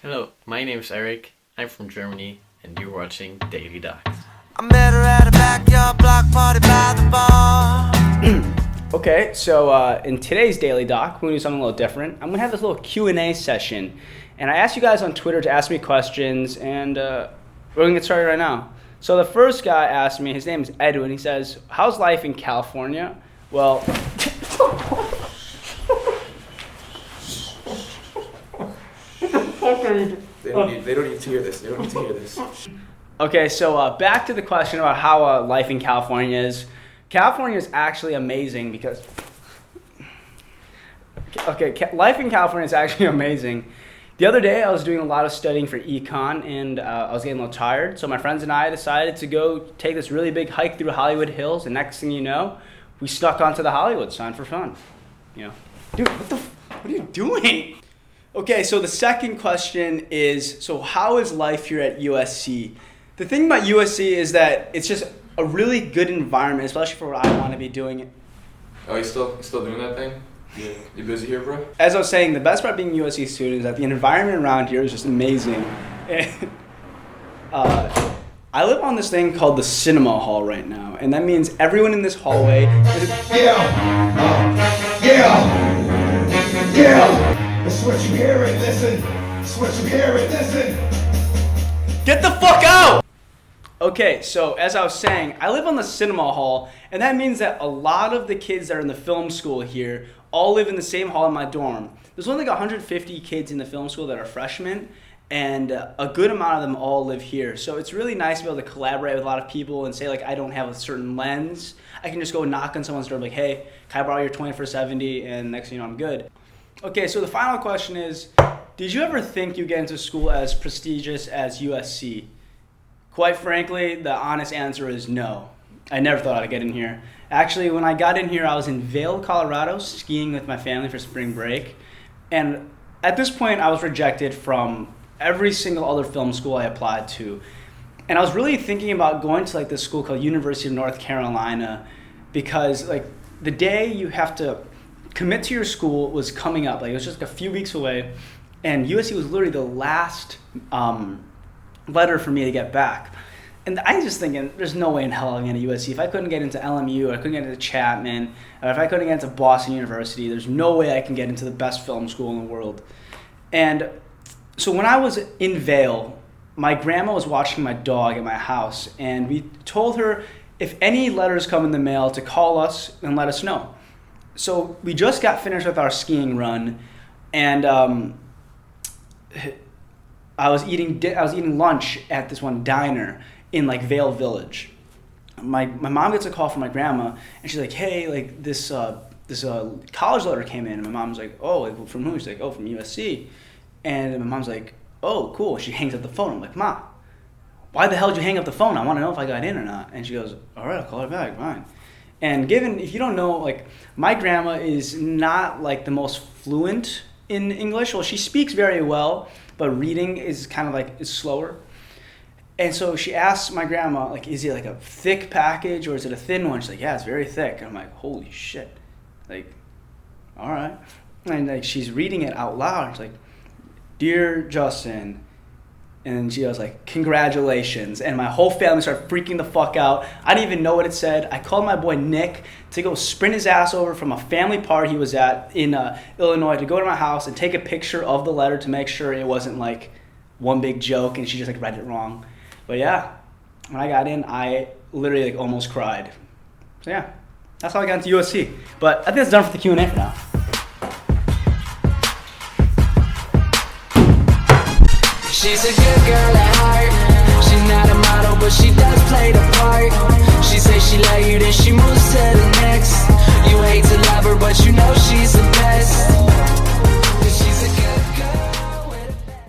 Hello, my name is Eric. I'm from Germany, and you're watching Daily Docs. I met her at a backyard block party by the bar. Okay, so in today's Daily Doc, we're going to do something a little different. I'm going to have this little Q&A session, and I asked you guys on Twitter to ask me questions, and we're going to get started right now. So the first guy asked me, his name is Edwin, he says, how's life in California? Well, They don't need to hear this. okay, so back to the question about how life in California is. California is actually amazing because... life in California is actually amazing. The other day, I was doing a lot of studying for econ, and I was getting a little tired. So my friends and I decided to go take this really big hike through Hollywood Hills, and next thing you know, we snuck onto the Hollywood sign for fun. You know, dude, what are you doing? Okay, so the second question is, so how is life here at USC? The thing about USC is that it's just a really good environment, especially for what I want to be doing. Oh, you still doing that thing? You busy here, bro? As I was saying, the best part of being a USC student is that the environment around here is just amazing. I live on this thing called the cinema hall right now, and that means everyone in this hallway is... Yeah! It's what you hear and listen. It's what you hear and listen. Get the fuck out! Okay, so as I was saying, I live on the cinema hall, and that means that a lot of the kids that are in the film school here all live in the same hall in my dorm. There's only like 150 kids in the film school that are freshmen, and a good amount of them all live here. So it's really nice to be able to collaborate with a lot of people and say, like, I don't have a certain lens. I can just go knock on someone's door like, hey, can I borrow your 20/70? And next thing you know, I'm good. Okay, so the final question is, did you ever think you'd get into school as prestigious as USC? Quite frankly, the honest answer is no. I never thought I'd get in here. Actually, when I got in here, I was in Vail, Colorado, skiing with my family for spring break. And at this point, I was rejected from every single other film school I applied to. And I was really thinking about going to like this school called University of North Carolina, because like the day you have to commit to your school was coming up. Like it was just like a few weeks away, and USC was literally the last letter for me to get back. And I was just thinking, there's no way in hell I'm going to USC. If I couldn't get into LMU, or I couldn't get into Chapman, or if I couldn't get into Boston University, there's no way I can get into the best film school in the world. And so when I was in Vail, my grandma was watching my dog at my house, and we told her if any letters come in the mail to call us and let us know. So we just got finished with our skiing run, and I was eating lunch at this one diner in like Vail Village. My mom gets a call from my grandma, and she's like, "Hey, like this college letter came in." And my mom's like, "Oh, like, from who?" She's like, "Oh, from USC." And my mom's like, "Oh, cool." She hangs up the phone. I'm like, "Ma, why the hell did you hang up the phone? I want to know if I got in or not." And she goes, "All right, I'll call her back. Fine." And if you don't know, like, my grandma is not like the most fluent in English. Well, she speaks very well, but reading is kind of like, is slower. And so she asks my grandma, like, is it like a thick package or is it a thin one? She's like, yeah, it's very thick. And I'm like, holy shit. Like, all right. And like, she's reading it out loud. She's like, "Dear Justin," and she was like, "Congratulations." And my whole family started freaking the fuck out. I didn't even know what it said. I called my boy Nick to go sprint his ass over from a family party he was at in Illinois to go to my house and take a picture of the letter to make sure it wasn't like one big joke and she just like read it wrong. But yeah, when I got in, I literally like almost cried. So yeah, that's how I got into USC. But I think that's done for the Q&A for now. She's a good girl at heart. She's not a model, but she does play the part. She says she love you, then she